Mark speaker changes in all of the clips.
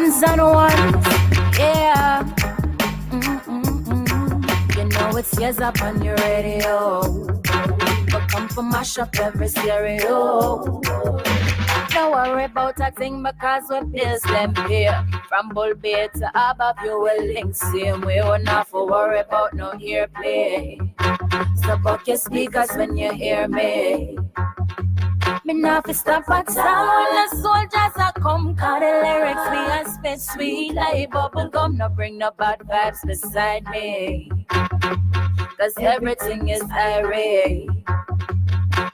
Speaker 1: ones and ones. Yeah. You know it's Yeza up on your radio. But come for mash up every stereo. Don't worry about a thing because we bills them here. From Bull Bay to above you will link same way. We're not for worry about no earplay. Stop up your speakers when you hear me. Me not fi stop at sound when the soldiers are come. Cause the lyrics me a spit sweet like bubble gum. No bring no bad vibes beside me. Cause everything is irate.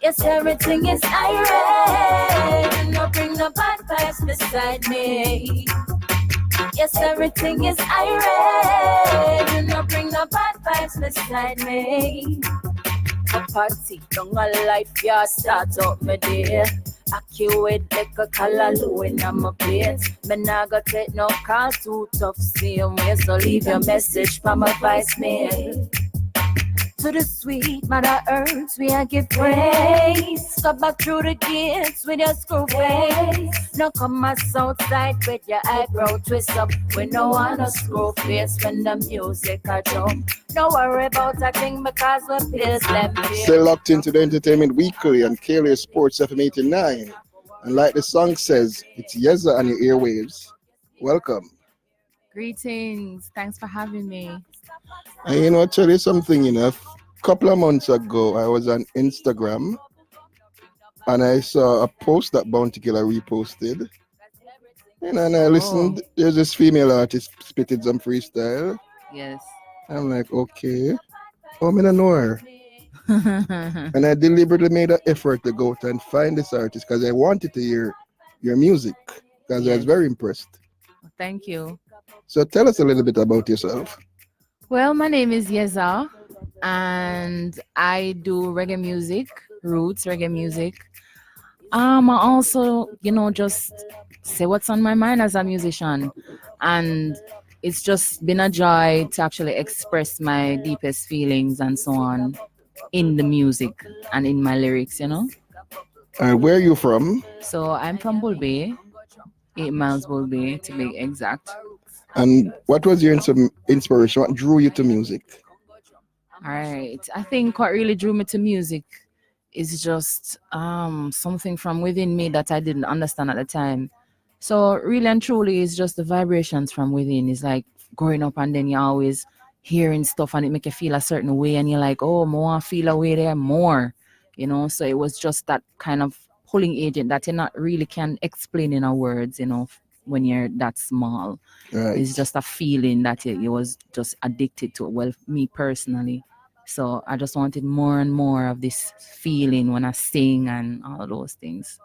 Speaker 1: Yes, everything is irate. No bring no bad vibes beside me. Yes, everything is irate. No bring no bad vibes beside me. A party, don't a life, yeah, start up my day. Accurate like a callaloo in my plate. Me nah go take no call too tough, same way. So leave your message for my voicemail. To the sweet Mother Earth, we a give praise. Come back through the gates with your screw face. Now come us outside with your eyebrow twist up. We no wanna screw face when the music a jump. Don't worry about a thing because we bills them here.
Speaker 2: Still locked into the Entertainment Weekly on KLA Sports FM 89. And like the song says, it's Yeza on your airwaves. Welcome.
Speaker 3: Greetings. Thanks for having me.
Speaker 2: And you know, I'll tell you something, you know, a couple of months ago, I was on Instagram and I saw a post that Bounty Killer reposted. You know, and I listened, there's this female artist spitting some freestyle.
Speaker 3: Yes.
Speaker 2: I'm like, okay. Oh, I don't know her. And I deliberately made an effort to go out and find this artist because I wanted to hear your music because I was very impressed.
Speaker 3: Thank you.
Speaker 2: So tell us a little bit about yourself.
Speaker 3: Well, my name is Yeza and I do reggae music, roots reggae music. I also, just say what's on my mind as a musician. And it's just been a joy to actually express my deepest feelings and so on in the music and in my lyrics,
Speaker 2: Where are you from?
Speaker 3: So I'm from Bull Bay, 8 miles Bull Bay to be exact.
Speaker 2: And what was your inspiration? What drew you to music?
Speaker 3: All right. I think what really drew me to music is just something from within me that I didn't understand at the time. So really and truly, it's just the vibrations from within. It's like growing up and then you're always hearing stuff and it make you feel a certain way and you're like, oh, more I feel a way there more, So it was just that kind of pulling agent that you not really can explain in our words, when you're that small.
Speaker 2: Right.
Speaker 3: It's just a feeling that you was just addicted to. Well, me personally. So I just wanted more and more of this feeling when I sing and all of those things.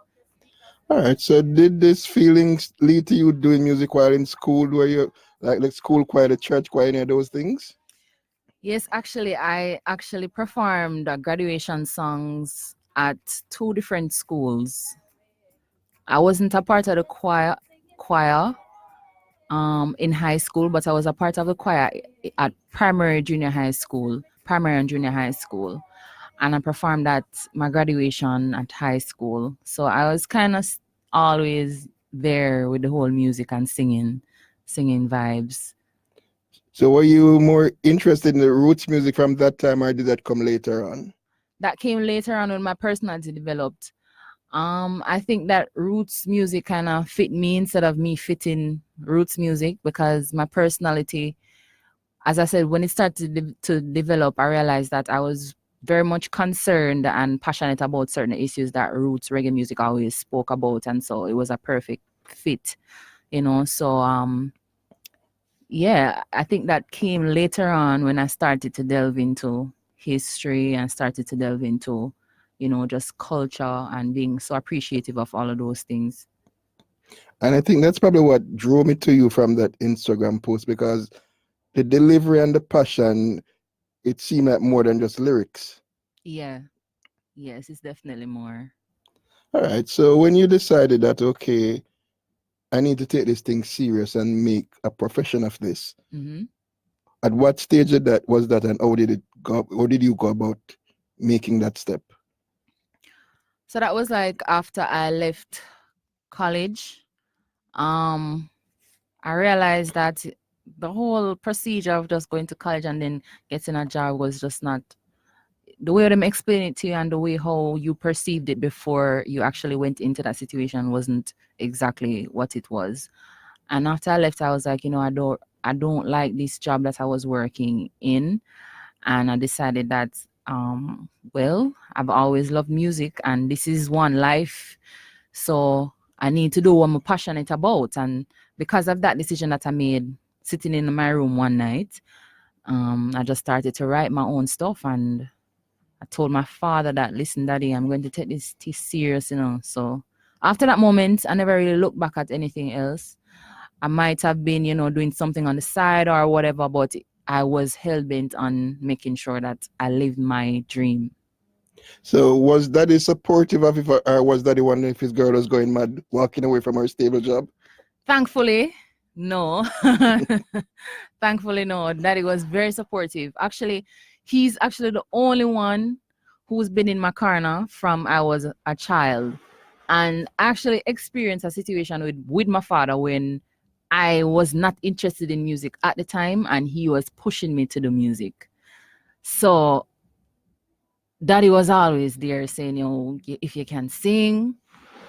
Speaker 2: All right. So did this feelings lead to you doing music while in school? Were you like school choir, the church choir, any of those things?
Speaker 3: Yes, actually, I actually performed graduation songs at 2 different schools. I wasn't a part of the choir in high school, but I was a part of the choir at primary and junior high school. And I performed at my graduation at high school. So I was kind of always there with the whole music and singing vibes.
Speaker 2: So were you more interested in the roots music from that time or did that come later on?
Speaker 3: That came later on when my personality developed. I think that roots music kind of fit me instead of me fitting roots music because my personality, as I said, when it started to develop, I realized that I was very much concerned and passionate about certain issues that roots reggae music always spoke about, and so it was a perfect fit, So yeah, I think that came later on when I started to delve into history and started to delve into, just culture and being so appreciative of all of those things.
Speaker 2: And I think that's probably what drew me to you from that Instagram post because the delivery and the passion, it seemed like more than just lyrics.
Speaker 3: Yeah. Yes, it's definitely more.
Speaker 2: All right. So when you decided that, okay, I need to take this thing serious and make a profession of this, at what stage of that was that and how did it go? How did you go about making that step?
Speaker 3: So that was like after I left college. I I realized that the whole procedure of just going to college and then getting a job was just not the way them explain it to you, and the way how you perceived it before you actually went into that situation wasn't exactly what it was. And after I left, I was like, I don't like this job that I was working in. And I decided that well, I've always loved music and this is one life. So I need to do what I'm passionate about. And because of that decision that I made sitting in my room one night, I just started to write my own stuff, and I told my father that, listen, daddy, I'm going to take this serious. So after that moment, I never really looked back at anything else. I might have been, doing something on the side or whatever, but I was hell bent on making sure that I lived my dream.
Speaker 2: So was Daddy supportive of it, or was Daddy wondering if his girl was going mad, walking away from her stable job?
Speaker 3: Thankfully, no. Thankfully, no. Daddy was very supportive. Actually, he's actually the only one who's been in my corner from I was a child, and actually experienced a situation with my father when I was not interested in music at the time, and he was pushing me to do music. So Daddy was always there saying, if you can sing,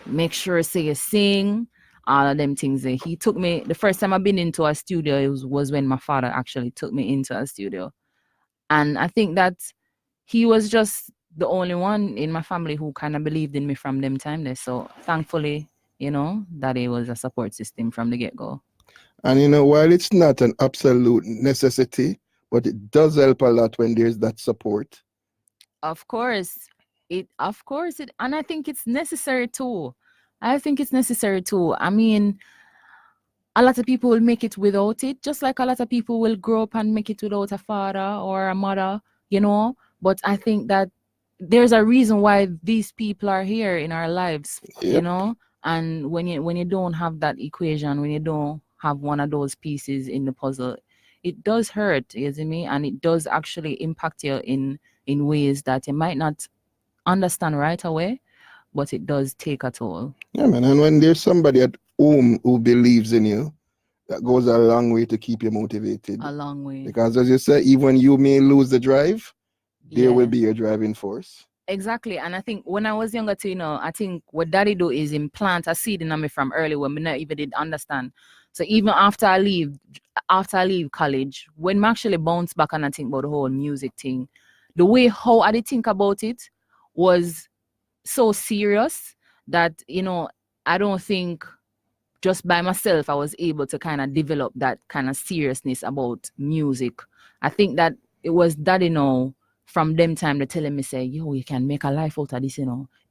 Speaker 3: make sure say you sing, all of them things. He took me the first time I've been into a studio, was when my father actually took me into a studio. And I think that he was just the only one in my family who kind of believed in me from them time there. So thankfully, Daddy was a support system from the get-go.
Speaker 2: And while it's not an absolute necessity, but it does help a lot when there's that support.
Speaker 3: Of course, and I think it's necessary too. I think it's necessary too. I mean, a lot of people will make it without it, just like a lot of people will grow up and make it without a father or a mother. But I think that there's a reason why these people are here in our lives,
Speaker 2: Yep.
Speaker 3: and when you don't have that equation, when you don't have one of those pieces in the puzzle, it does hurt, you see me, and it does actually impact you in ways that you might not understand right away, but it does take a toll.
Speaker 2: Yeah, man. And when there's somebody at home who believes in you, that goes a long way to keep you motivated.
Speaker 3: A long way.
Speaker 2: Because as you say, even when you may lose the drive, there will
Speaker 3: Yeah.
Speaker 2: be a driving force.
Speaker 3: Exactly. And I think when I was younger too, I think what daddy do is implant a seed in me from early when me not even did understand. So even after I leave college, when I actually bounce back and I think about the whole music thing, the way how I did think about it was so serious that, I don't think just by myself I was able to kind of develop that kind of seriousness about music. I think that it was daddy from them time they telling me say, yo, you can make a life out of this,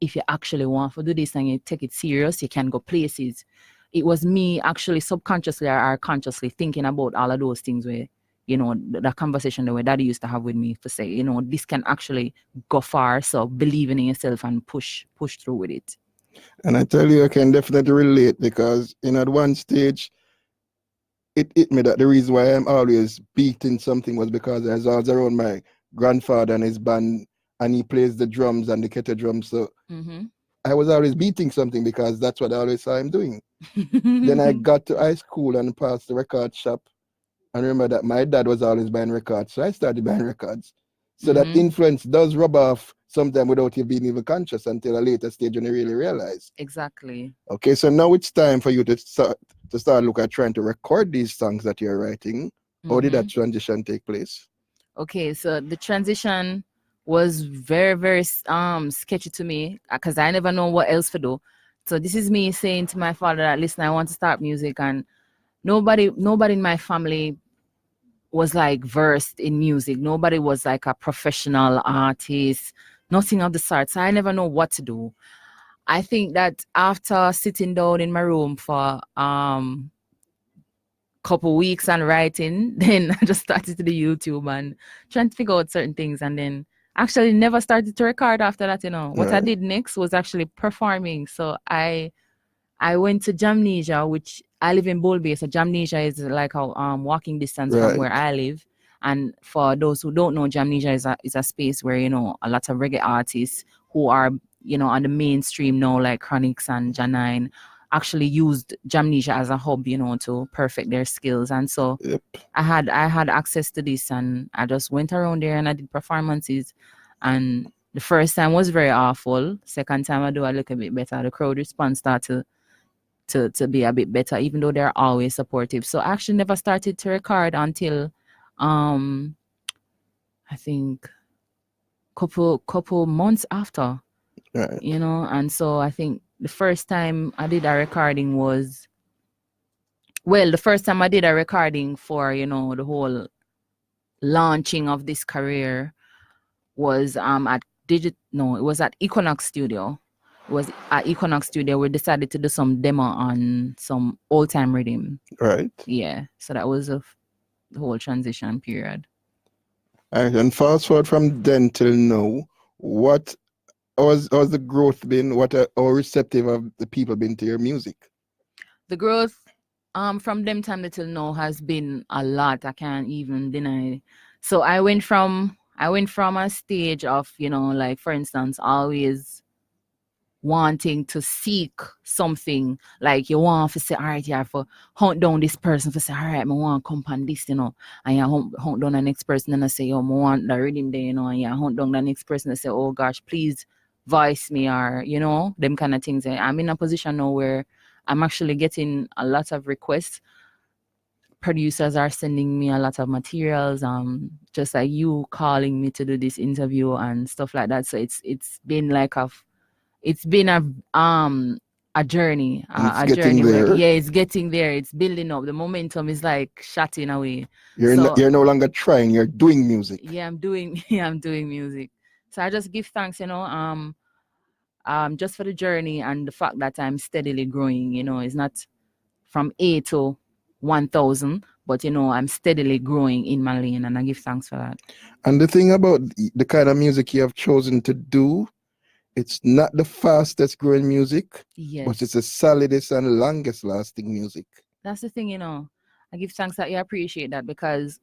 Speaker 3: if you actually want to do this and you take it serious, you can go places. It was me actually subconsciously or consciously thinking about all of those things where, the conversation that my daddy used to have with me to say, this can actually go far. So believing in yourself and push through with it.
Speaker 2: And I tell you, I can definitely relate because at one stage, it hit me that the reason why I'm always beating something was because I was around my grandfather and his band, and he plays the drums and the kettle drums. So I was always beating something because that's what I always saw him doing. Then I got to high school and passed the record shop. And remember that my dad was always buying records. So I started buying records. So that influence does rub off sometime without you being even conscious until a later stage when you really realize.
Speaker 3: Exactly.
Speaker 2: Okay, so now it's time for you to start look at trying to record these songs that you're writing. How did that transition take place?
Speaker 3: Okay, so the transition was very, very sketchy to me because I never know what else to do. So this is me saying to my father that, listen, I want to start music, and nobody in my family was like versed in music. Nobody was like a professional artist, nothing of the sort. So I never know what to do. I think that after sitting down in my room for couple weeks and writing, then I just started to do YouTube and trying to figure out certain things, and then actually never started to record after that. What I did next was actually performing. So I went to Jamnesia, which I live in Bull Bay. So Jamnesia is like a walking distance from where I live. And for those who don't know, Jamnesia is a space where, a lot of reggae artists who are, on the mainstream now, like Chronix and Janine, actually used Jamnesia as a hub, to perfect their skills. And so
Speaker 2: Yep.
Speaker 3: I had access to this, and I just went around there and I did performances. And the first time was very awful. Second time I do a little bit better. The crowd response started to be a bit better, even though they're always supportive. So I actually never started to record until I think couple months after.
Speaker 2: Right.
Speaker 3: And so I think the first time I did a recording was, well, the first time I did a recording for, the whole launching of this career was at it was at Equinox Studio. It was at Equinox Studio. We decided to do some demo on some old time rhythm.
Speaker 2: Right.
Speaker 3: Yeah. So that was the whole transition period.
Speaker 2: All right. And fast forward from then till now, how's the growth been? How receptive have the people been to your music?
Speaker 3: The growth from them time till now has been a lot. I can't even deny. So I went from a stage of, like, for instance, always wanting to seek something, like you want to say, all right, you have to hunt down this person for say, all right, I want to come on this, and you hunt down the next person and I say, yo, I want the rhythm there, and you hunt down the next person and say, oh gosh, please voice me, or them kind of things. I'm in a position now where I'm actually getting a lot of requests. Producers are sending me a lot of materials, just like you calling me to do this interview and stuff like that. So it's been like it's been a journey,
Speaker 2: It's
Speaker 3: a
Speaker 2: getting
Speaker 3: journey where,
Speaker 2: there.
Speaker 3: yeah, it's getting there. It's building up. The momentum is like shutting away.
Speaker 2: You're no longer trying. You're doing music.
Speaker 3: Yeah, I'm doing music. So I just give thanks, just for the journey and the fact that I'm steadily growing. It's not from A to 1,000, but I'm steadily growing in my lane, and I give thanks for that.
Speaker 2: And the thing about the kind of music you have chosen to do, it's not the fastest growing music,
Speaker 3: Yes.
Speaker 2: but it's the solidest and longest lasting music.
Speaker 3: That's the thing, I give thanks that you appreciate that, because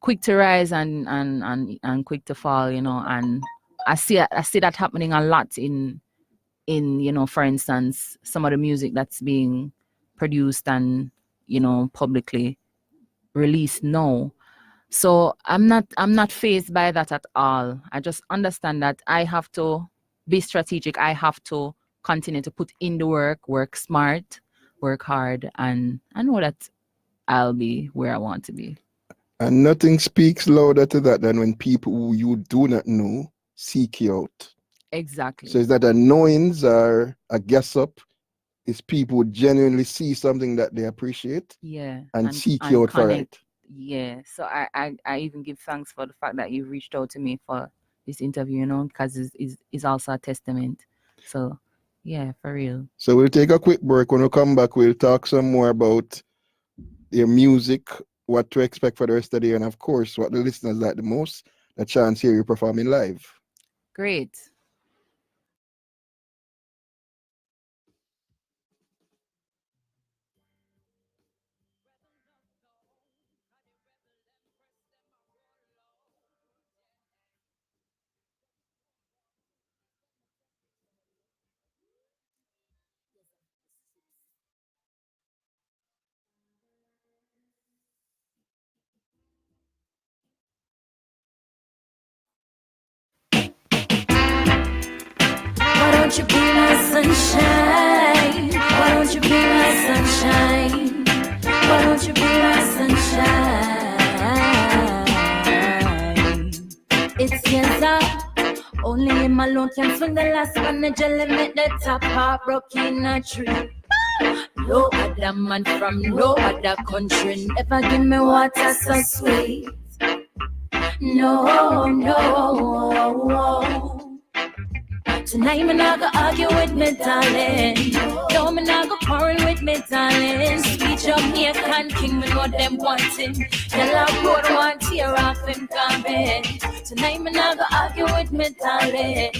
Speaker 3: quick to rise and quick to fall, and I see that happening a lot in for instance, some of the music that's being produced and publicly released now. So I'm not fazed by that at all. I just understand that I have to be strategic. I have to continue to put in the work smart, work hard, and I know that I'll be where I want to be.
Speaker 2: And nothing speaks louder to that than when people who you do not know seek you out.
Speaker 3: Exactly.
Speaker 2: So it's not a knowings or a guess up. It's people who genuinely see something that they appreciate,
Speaker 3: yeah,
Speaker 2: and seek you out for it.
Speaker 3: Yeah. So I even give thanks for the fact that you reached out to me for this interview, because it's also a testament. So yeah, for real.
Speaker 2: So we'll take a quick break. When we come back, we'll talk some more about your music, what to expect for the rest of the year, and of course, what the listeners like the most, the chance here you performing live.
Speaker 3: Great.
Speaker 1: Why don't you be my sunshine? Why don't you be my sunshine? Why don't you be my sunshine? It's Yeza. Only him alone can swing the last one. The jelly make the top part broke in a tree. No other man from no other country ever give me water so sweet. No, no. Tonight me not go argue with me, darling. No, me not go quarrel with me, darling. Sweet Jamaican king, me know them wanting. Yellow road want tear off him garbage. Tonight me not go argue with me, darling.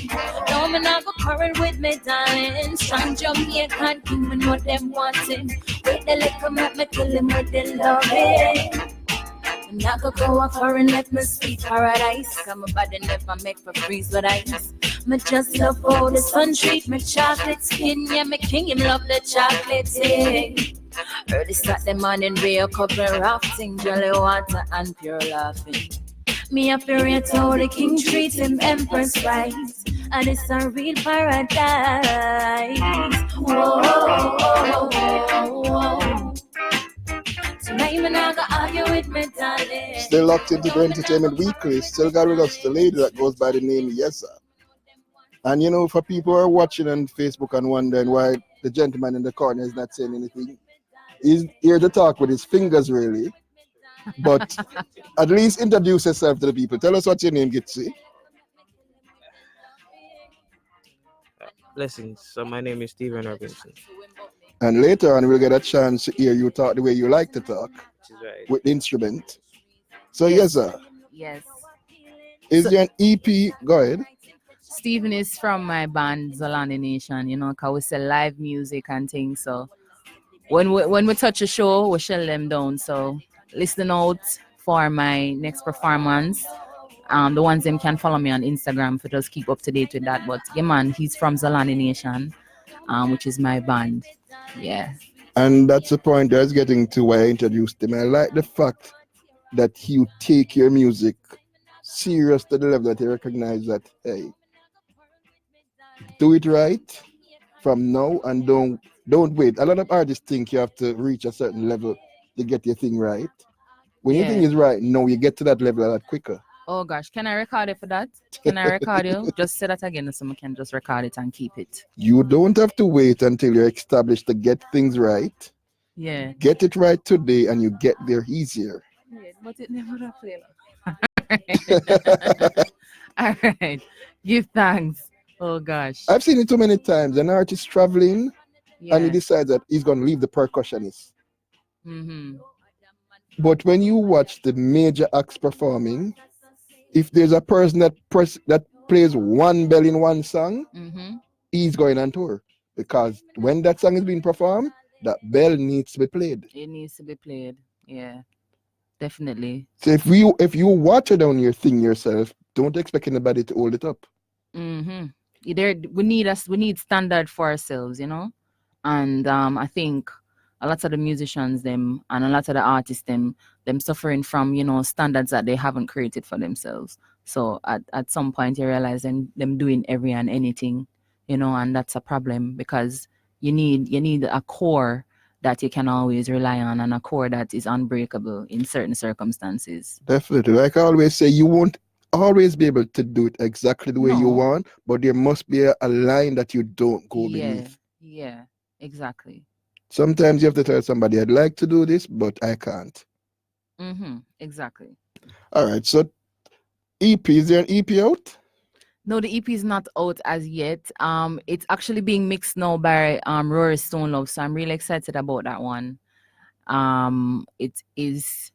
Speaker 1: No, me not go quarrel with me, darling. Strong Jamaican king, me know them wanting. Wait the liquor, make me kill him with the loving. I'm not gonna go off foreign, let me sweet paradise. Come my body never make for freeze with ice. Me just love how the sun treat me chocolate skin. Yeah, me king him love the chocolate thing. Early Saturday morning, wake up and rafting, jolly water and pure laughing. Me have to rate how the king treats him empress right, and it's a real paradise. Whoa, whoa, whoa, whoa. Tonight me not gonna argue with me, darling.
Speaker 2: Still locked into the Entertainment Weekly. Still got with us the lady that goes by the name Yeza. And you know, for people who are watching on Facebook and wondering why the gentleman in the corner is not saying anything, he's here to talk with his fingers, really. But at least introduce yourself to the people. Tell us what your name, Gitsy.
Speaker 4: Blessings. So my name is Stephen Robinson.
Speaker 2: And later on, we'll get a chance to hear you talk the way you like to talk
Speaker 4: Which is right.
Speaker 2: with the instrument. So,
Speaker 3: Yes.
Speaker 2: Yeza,
Speaker 3: Yes.
Speaker 2: is
Speaker 3: So-
Speaker 2: there an EP? Go ahead.
Speaker 3: Stephen is from my band Zolani Nation, you know, cause we sell live music and things. So when we touch a show, we shell them down. So listen out for my next performance. The ones them can follow me on Instagram for just keep up to date with that. But yeah, man, he's from Zolani Nation, which is my band. Yeah.
Speaker 2: And that's the point I was getting to why I introduced him. I like the fact that you take your music serious to the level that you recognize that, hey, do it right from now and don't wait. A lot of artists think you have to reach a certain level to get your thing right. When you think
Speaker 3: Yeah.
Speaker 2: it's right, no, you get to that level a lot quicker.
Speaker 3: Oh gosh, can I record it for that? Can I record you? Just say that again so I can just record it and keep it.
Speaker 2: You don't have to wait until you're established to get things right.
Speaker 3: Yeah.
Speaker 2: Get it right today and you get there easier.
Speaker 3: Yeah, but it never happened. All right. Give thanks. Oh gosh.
Speaker 2: I've seen it too many times. An artist traveling
Speaker 3: Yeah.
Speaker 2: and he decides that he's going to leave the percussionist.
Speaker 3: Mm-hmm.
Speaker 2: But when you watch the major acts performing, if there's a person that plays one bell in one song,
Speaker 3: Mm-hmm.
Speaker 2: he's going on tour. Because when that song is being performed, that bell needs to be played.
Speaker 3: It needs to be played. Yeah. Definitely.
Speaker 2: So if you water down your thing yourself, don't expect anybody to hold it up.
Speaker 3: Mm-hmm. We need standard for ourselves, you know? And I think a lot of the musicians them and a lot of the artists them suffering from, you know, standards that they haven't created for themselves. So at some point you realize them doing every and anything, you know, and that's a problem because you need a core that you can always rely on and a core that is unbreakable in certain circumstances.
Speaker 2: Definitely. Like I always say, you won't always be able to do it exactly the way you
Speaker 3: No.
Speaker 2: want, but there must be a line that you don't go beneath.
Speaker 3: Yeah, exactly.
Speaker 2: Sometimes you have to tell somebody, I'd like to do this, but I can't.
Speaker 3: Mm-hmm. Exactly.
Speaker 2: All right. So EP, is there an EP out?
Speaker 3: No, the EP is not out as yet. It's actually being mixed now by Rory Stone Love, so I'm really excited about that one. It is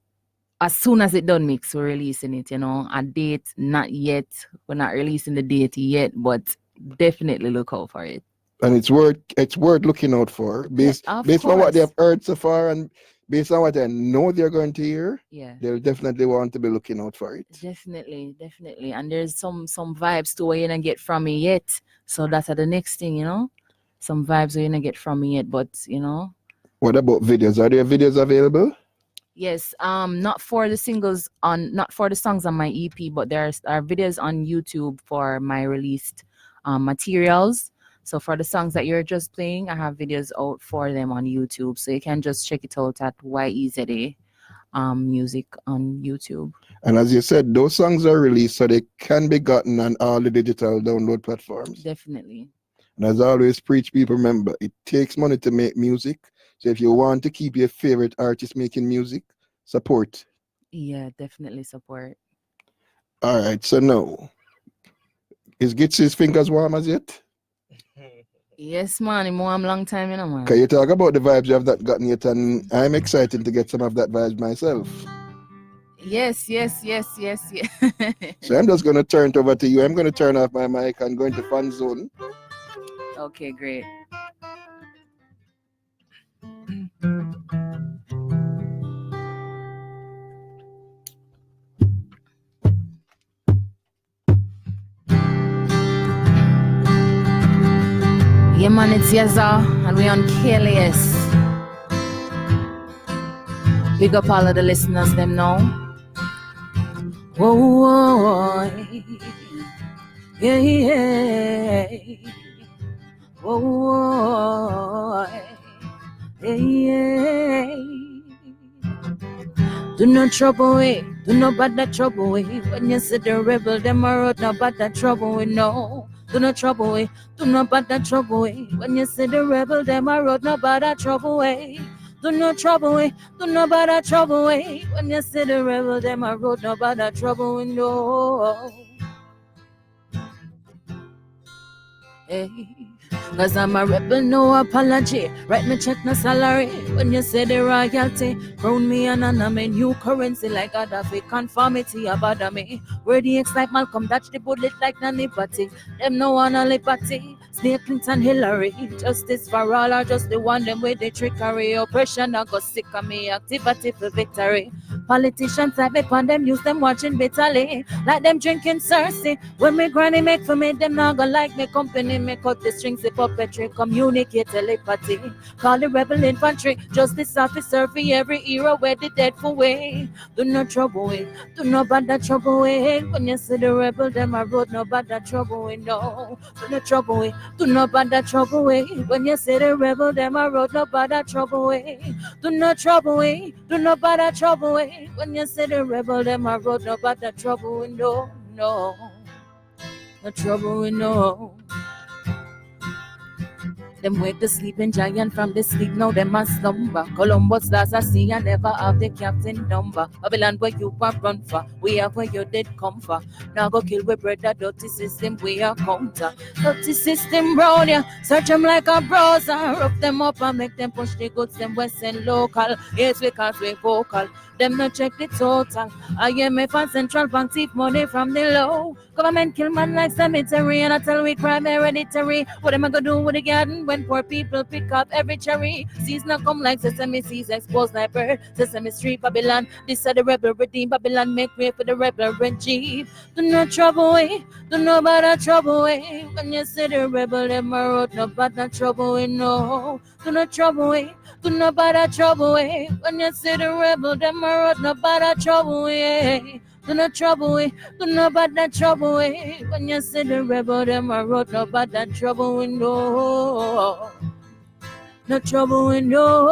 Speaker 3: as soon as it done mix, we're releasing it. You know, a date not yet. We're not releasing the date yet, but definitely look out for it.
Speaker 2: And it's worth looking out for based
Speaker 3: of
Speaker 2: on what they
Speaker 3: course.
Speaker 2: have heard so far and based on what I know they're going to hear.
Speaker 3: Yeah.
Speaker 2: They'll definitely want to be looking out for it.
Speaker 3: Definitely. And there's some vibes to where you're gonna get from me yet. So that's the next thing, you know. Some vibes you're gonna get from me yet, but you know.
Speaker 2: What about videos? Are there videos available?
Speaker 3: Yes, not for the songs on my EP, but there are videos on YouTube for my released materials. So for the songs that you're just playing, I have videos out for them on YouTube. So you can just check it out at YEZA music on YouTube.
Speaker 2: And as you said, those songs are released so they can be gotten on all the digital download platforms.
Speaker 3: Definitely.
Speaker 2: And as I always preach, people remember, it takes money to make music. So if you want to keep your favorite artist making music, support.
Speaker 3: Yeah, definitely support.
Speaker 2: All right, so now, is Gitsy's fingers warm as yet?
Speaker 3: Yes, man. I'm warm long time, you know, man.
Speaker 2: Can you talk about the vibes you have not gotten yet? And I'm excited to get some of that vibes myself.
Speaker 3: Yes.
Speaker 2: So I'm just going to turn it over to you. I'm going to turn off my mic and go into fan zone.
Speaker 3: Okay, great. Yeah, man, it's Yeza, and we on KLS. Big up all of the listeners, them know. Whoa, whoa, yeah, yeah. Whoa, whoa, yeah, yeah. Do not trouble it, do not bother trouble it. When you see the rebel, them a road, no bother trouble it, no. Do not trouble it, do not bother trouble it. When you see the rebel, them a road, no bother trouble it. Do not trouble it, do not bother trouble it. When you see the rebel, them a road, no bother trouble it, no. Hey. Cause I'm a rebel, no apology. Write me check, no salary. When you say the royalty, crown me and I'm a new currency like Gaddafi. Conformity about me. Where the ex like Malcolm, dodge the bullet like Nanipati. Them no one a liberty. Snake Clinton, Hillary. Justice for all or just the one them with the trickery. Oppression, I go sick of me. Activity for victory. Politicians type it on them, use them watching bitterly. Like them drinking Cersei. When me granny make for me, them not gonna like me company. Me cut the strings, the puppetry, communicate telepathy. Call the rebel infantry, justice officer for every era where the dead for way. Do not trouble it, do not bother trouble it. When you see the rebel, them I road, no bother trouble it, no. Do not trouble it, do not bother trouble it. When you see the rebel, them I road, no bother trouble it. Do not trouble it, do not bother trouble it. When you see the rebel, them I road, no bother trouble it, no, no. No trouble it, no. Them wake the sleeping giant from the sleep, now them a slumber. Columbus lost a sea and never have the captain number. Babylon where you are run for, we are where you did come for. Now go kill with brother, dirty system, we are counter. Dirty system round ya, search them like a browser. Rough them up and make them push the goods, them western local. Yes, we can't we vocal. Them not check the total. IMF and central bank thief money from the low. Government kill man like cemetery and I tell we crime hereditary. What am I gonna do with the garden when poor people pick up every cherry? Seas not come like sesame seas exposed like bird. Sesame Street Babylon, this are the rebel redeem. Babylon make way for the rebel regime. Do not trouble way, do not bother trouble way. When you see the rebel, them a road, no bother trouble way, no. Do not trouble way, do not bother trouble way. When you see the rebel, them a road, no bother trouble way. Do not trouble way, do not bother trouble way. When you see the rebel, them a road, no bother trouble way, no. No trouble way, no.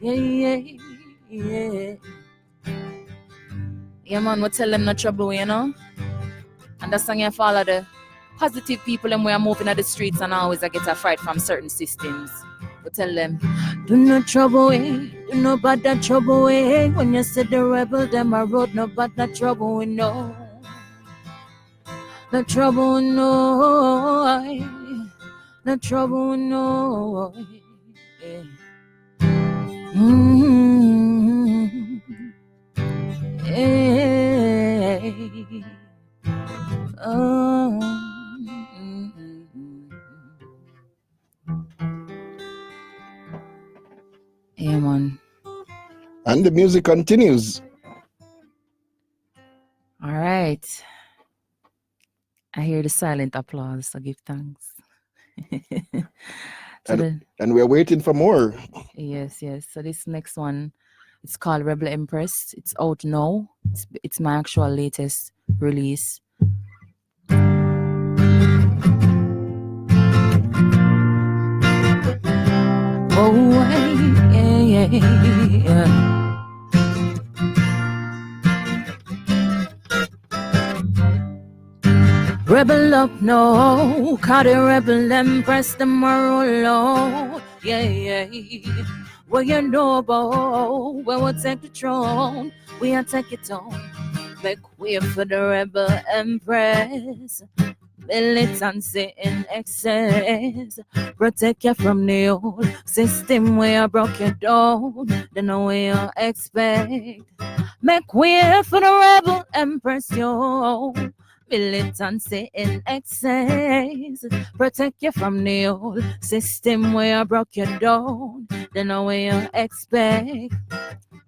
Speaker 3: Yeah, yeah, yeah. Yeah, man, we tell them no trouble way, you know. And that's song you follow the positive people and we are moving at the streets and always I get a fright from certain systems. We tell them, do not trouble way, do not bother trouble way. When you see the rebel, them a road, no bother trouble way, no. No trouble, no. No trouble, no. Yeah. Yeah. Oh. Yeah, man.
Speaker 2: And the music continues.
Speaker 3: All right. I hear the silent applause, so give thanks.
Speaker 2: And we're waiting for more.
Speaker 3: Yes. So this next one, it's called Rebel Empress. It's out now. It's my actual latest release. Oh, yeah. Rebel up, no. Call the rebel empress, them a roll out. Yeah. What you know about? Where we'll take the throne, we'll take it on. Make way for the rebel empress. Militancy in excess. Protect you from the old system where I broke you down. Then know what you expect. Make way for the rebel empress, yo. Militancy in excess. Protect you from the old system where I broke you down. Then know what you expect.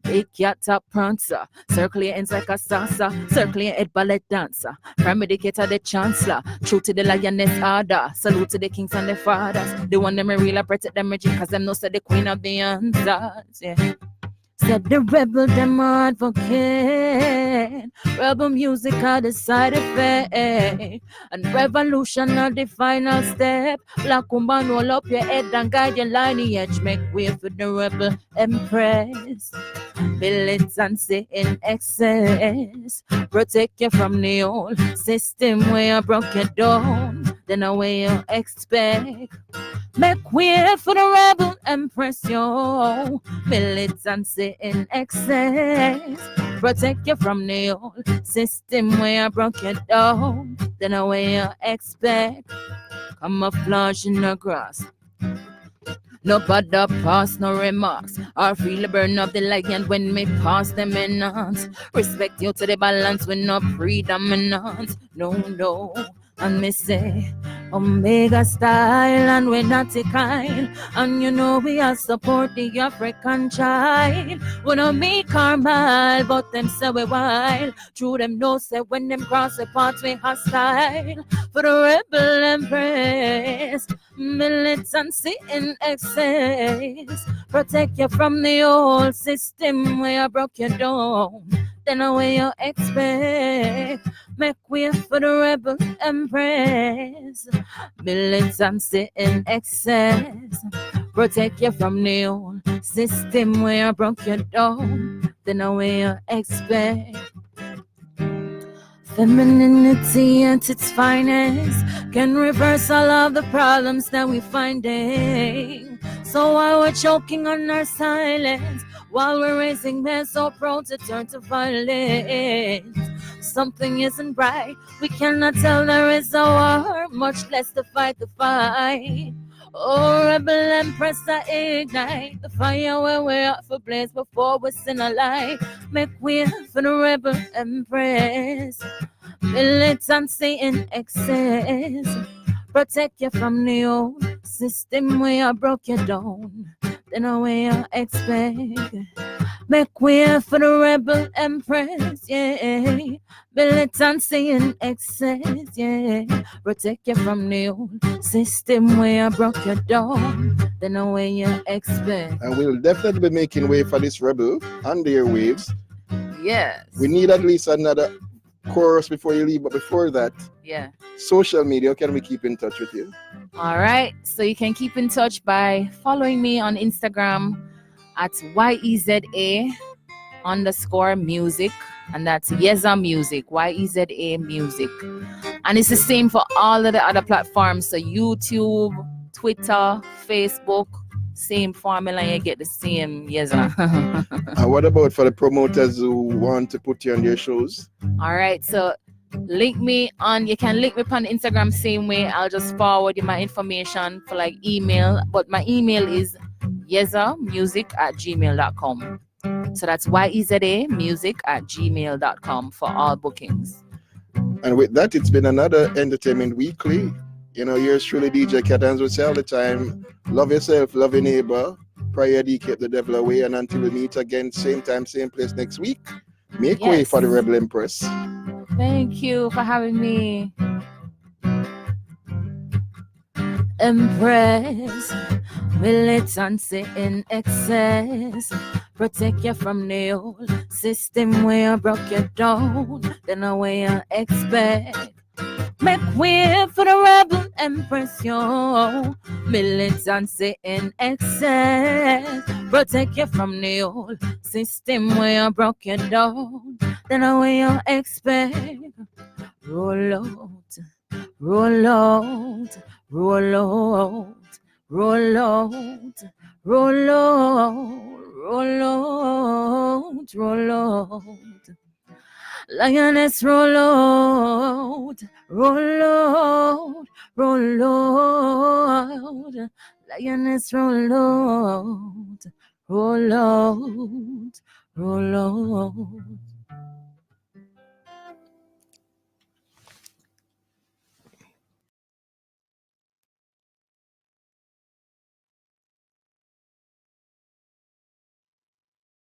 Speaker 3: Big cat top prancer, circle your ends like a salsa, circle your head ballet dancer. Prime medicator the chancellor, true to the lioness order. Salute to the kings and the fathers, the one them real protect them regime, cause them know say the queen of the answers. Yeah. Said the rebel, them advocate. Rebel music are the side effect. And revolution are the final step. Black woman, roll up your head and guide your lineage. Make way for the rebel empress. Militancy in excess. Protect you from the old system where you broke you down. Then away you expect. Make way for the rebel empress, yo. Militancy in excess. Protect you from the old system where I broke you down. Then away you expect. Camouflage in the grass. No bother pass, no remarks. Or feel the burn of the lion when me pass them in hands. Respect you to the balance with no predominance. No, no. And me say, Omega style and we're not a kind. And you know we all support the African child. We don't make our mile, but them say we wild. True them know say when them cross the path we hostile. For the rebel embrace, militancy in excess. Protect you from the old system where I broke you down. Then away you expect. Make way for the rebel embrace. Militancy in excess. Protect you from the old system where I broke you down. Then away you expect. Femininity at its finest can reverse all of the problems that we finding. So while we're choking on our silence, while we're raising men so prone to turn to violence, something isn't right. We cannot tell there is a war, much less to fight the fight. Oh, rebel empress, I ignite the fire where we're up for blaze before we sin a light. Make way for the rebel empress. Militancy in excess. Protect you from the old system where I broke you down. Then away I expect. Make way for the rebel empress, yeah. Militancy in excess, yeah. Protect you from the old system where I broke you down. Then away you expect.
Speaker 2: And we'll definitely be making way for this rebel on the airwaves.
Speaker 3: Yes.
Speaker 2: We need at least another chorus before you leave, but before that,
Speaker 3: yeah.
Speaker 2: Social media, can we keep in touch with you?
Speaker 3: All right. So you can keep in touch by following me on Instagram at YEZA_music, and that's Yeza Music, YEZA Music. And it's the same for all of the other platforms. So YouTube, Twitter, Facebook, same formula, you get the same Yeza.
Speaker 2: And what about for the promoters who want to put you on their shows?
Speaker 3: All right. So you can link me on Instagram same way. I'll just forward you my information for like email, but my email is yezamusic@gmail.com. So that's YEZAmusic@gmail.com for all bookings.
Speaker 2: And with that, it's been another Entertainment Weekly. You know, yours truly, DJ Catans, will say all the time, love yourself, love your neighbor, pray thee, keep the devil away, and until we meet again, same time, same place next week, make way for the Rebel Empress.
Speaker 3: Thank you for having me. Empress, militancy in excess. Protect you from the old system where I broke you down. Then away I expect. Make way for the rebel empress, yo. Militancy in excess. Protect you from the old system where I broke you down. Then away I expect. Roll out, roll out, roll out, roll out, roll out, roll out, roll out. Lioness, roll out, roll out, roll out. Lioness, roll out, roll out, roll out.